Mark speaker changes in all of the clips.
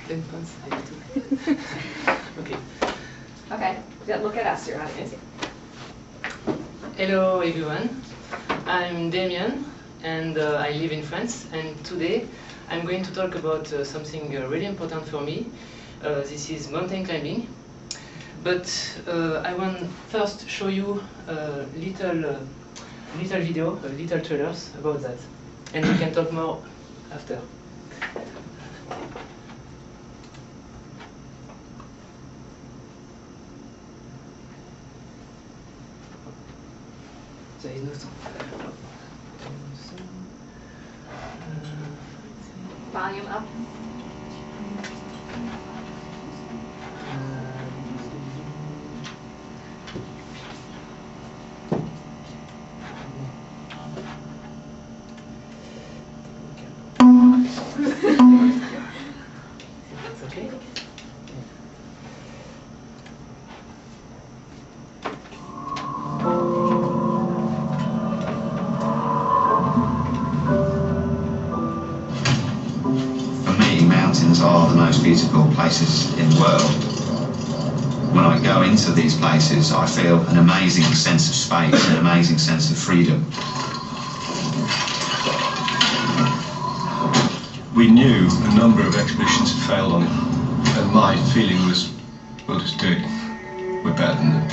Speaker 1: Headphones, I have to. Okay.
Speaker 2: Okay, yeah, look at us, your audience.
Speaker 1: Hello everyone, I'm Damien and I live in France, and today I'm going to talk about something really important for me. This is mountain climbing. But I want first show you a little video, little trailers about that, and we can talk more after. There is no sound.
Speaker 2: Volume up.
Speaker 1: That's okay.
Speaker 3: Mountains are the most beautiful places in the world. When I go into these places, I feel an amazing sense of space, an amazing sense of freedom.
Speaker 4: We knew a number of expeditions had failed on it, and my feeling was, we'll just do it. We're better than them.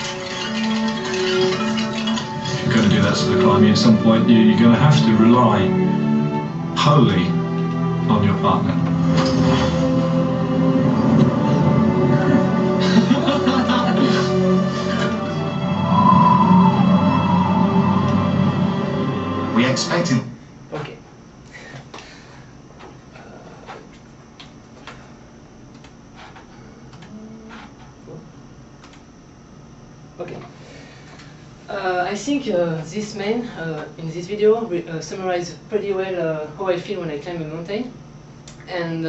Speaker 4: If you're going to do that sort of climbing, at some point you're going to have to rely wholly on your partner.
Speaker 3: We expected.
Speaker 1: Okay. Okay. I think this man in this video summarizes pretty well how I feel when I climb a mountain, and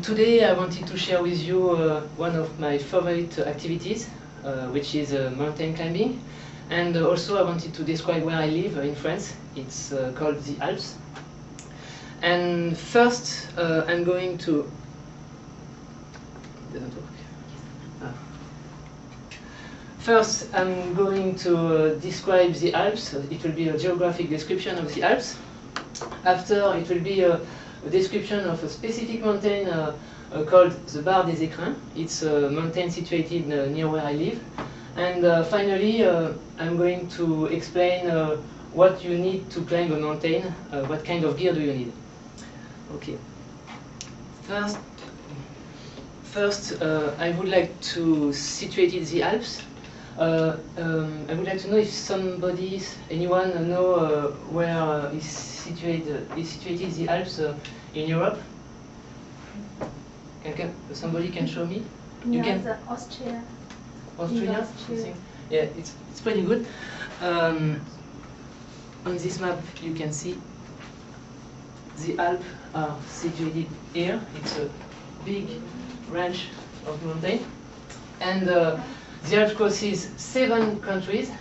Speaker 1: today I wanted to share with you one of my favorite activities, which is mountain climbing, and also I wanted to describe where I live in France. It's called the Alps. And first I'm going to. It doesn't work. First, I'm going to describe the Alps. It will be a geographic description of the Alps. After, it will be a description of a specific mountain called the Barre des Écrins. It's a mountain situated near where I live. And finally, I'm going to explain what you need to climb a mountain, what kind of gear do you need. Okay. First, I would like to situate the Alps. I would like to know if anyone know where is situated the Alps in Europe. Somebody can show me? You can.
Speaker 5: Austria.
Speaker 1: Austria? Yeah, it's pretty good. On this map, you can see the Alps are situated here. It's a big range of mountain, and the Alps crosses 7 countries,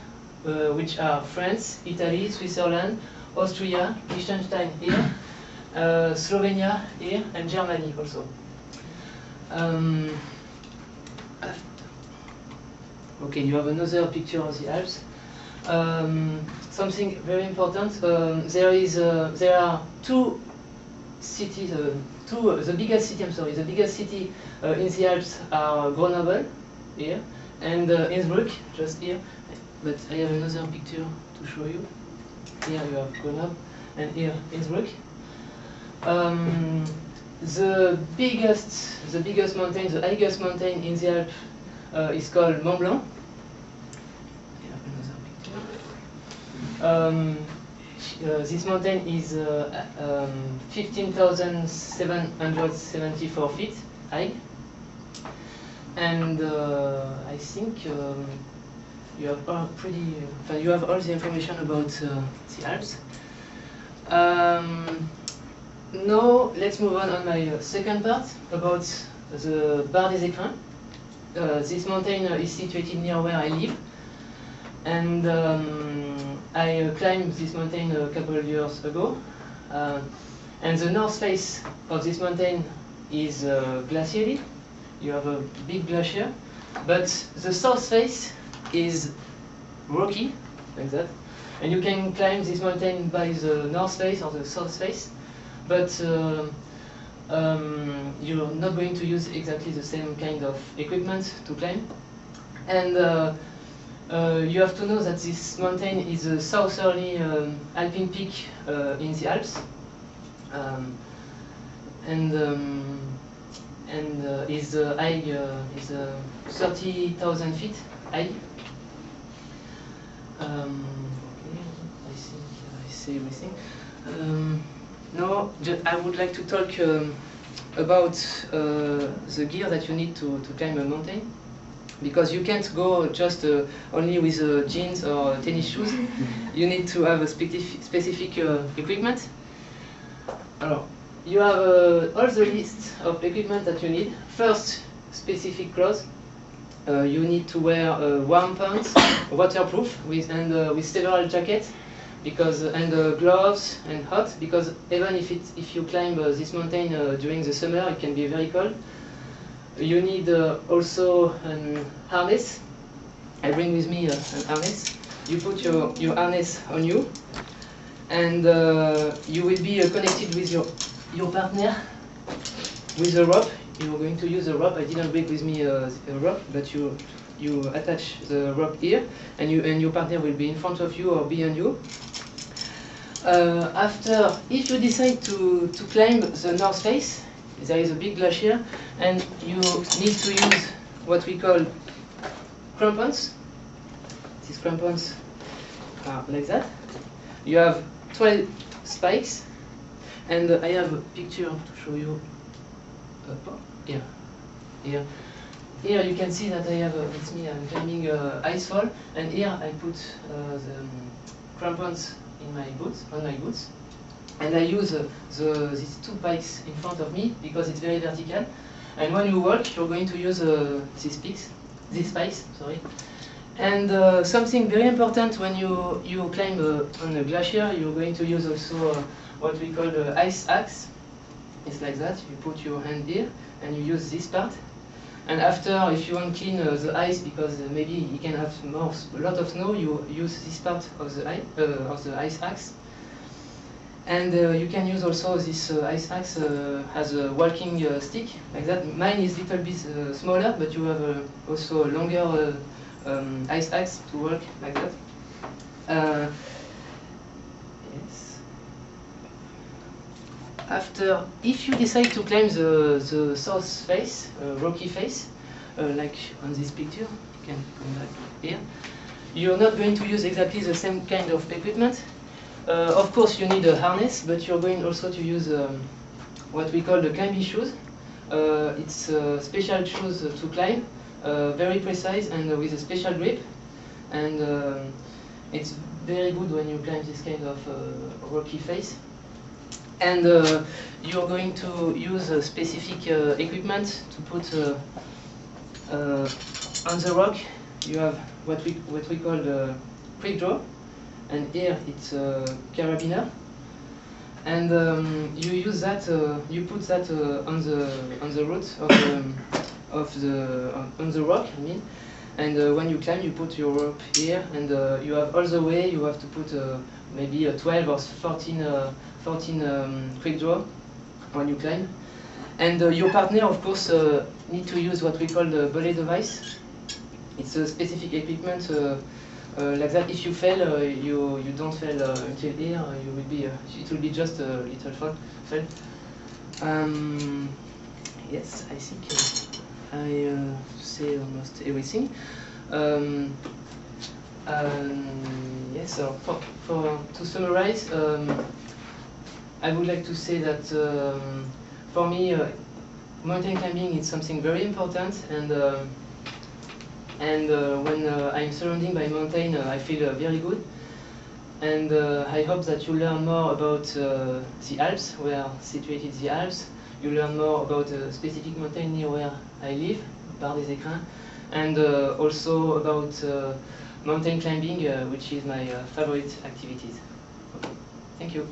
Speaker 1: which are France, Italy, Switzerland, Austria, Liechtenstein here, Slovenia here, and Germany also. Okay, you have another picture of the Alps. Something very important. There are 2 cities. The biggest city. The biggest city in the Alps are Grenoble here, and Innsbruck, just here. But I have another picture to show you. Here you have Grenoble, and here Innsbruck. The biggest mountain, the highest mountain in the Alps is called Mont Blanc. I have another picture. This mountain is 15,774 feet high. And I think you have all the information about the Alps. Now let's move on my second part about the Barre des Écrins. This mountain is situated near where I live, and I climbed this mountain a couple of years ago. And the north face of this mountain is glacially. You have a big glacier, but the south face is rocky, like that. And you can climb this mountain by the north face or the south face, but you're not going to use exactly the same kind of equipment to climb. And you have to know that this mountain is a southerly alpine peak in the Alps, and is high, is 30,000 feet high. Okay, I think I say everything. Now I would like to talk about the gear that you need to climb a mountain, because you can't go just only with jeans or tennis shoes. You need to have a specific equipment. Alors, you have all the list of equipment that you need. First, specific clothes. You need to wear warm pants, waterproof, with several jackets, because and gloves and hot, because even if you climb this mountain during the summer, it can be very cold. You need also an harness. I bring with me an harness. You put your harness on you, and you will be connected with your partner with a rope. You're going to use a rope. I didn't bring with me a rope, but you attach the rope here, and your partner will be in front of you or behind you. After, if you decide to climb the north face, there is a big glacier, and you need to use what we call crampons. These crampons are like that. You have 12 spikes, and I have a picture to show you. Here. Here you can see that I have with me. I'm climbing icefall, and here I put the crampons in my boots, on my boots, and I use these two pikes in front of me because it's very vertical. And when you walk, you're going to use these spikes. Sorry. And something very important when you climb on a glacier, you're going to use also what we call the ice axe. It's like that. You put your hand here and you use this part. And after, if you want to clean the ice, because maybe you can have a lot of snow, you use this part of the ice axe. And you can use also this ice axe as a walking stick, like that. Mine is a little bit smaller, but you have also a longer ice axe to work like that. Yes. After, if you decide to climb the south face, rocky face, like on this picture, you can come back here, you're not going to use exactly the same kind of equipment. Of course, you need a harness, but you're going also to use what we call the climbing shoes. It's special shoes to climb, very precise and with a special grip. And it's very good when you climb this kind of rocky face. And you're going to use a specific equipment to put on the rock. You have what we call the quick draw, and here it's a carabiner. And you use that. You put that on the root on the rock. I mean, and when you climb, you put your rope here, and you have all the way. You have to put maybe 12 or 14 quick draw when you climb. And your partner, of course, need to use what we call the belay device. It's a specific equipment like that. If you fail, you don't fail until here. You will be. It will be just a little fail. Yes, I think I say almost everything. Yes. So to summarize. I would like to say that for me, mountain climbing is something very important, and when I'm surrounded by mountain, I feel very good. And I hope that you learn more about the Alps, where situated the Alps. You learn more about a specific mountain near where I live, Bar des Écrins, and also about mountain climbing, which is my favorite activity. Okay. Thank you.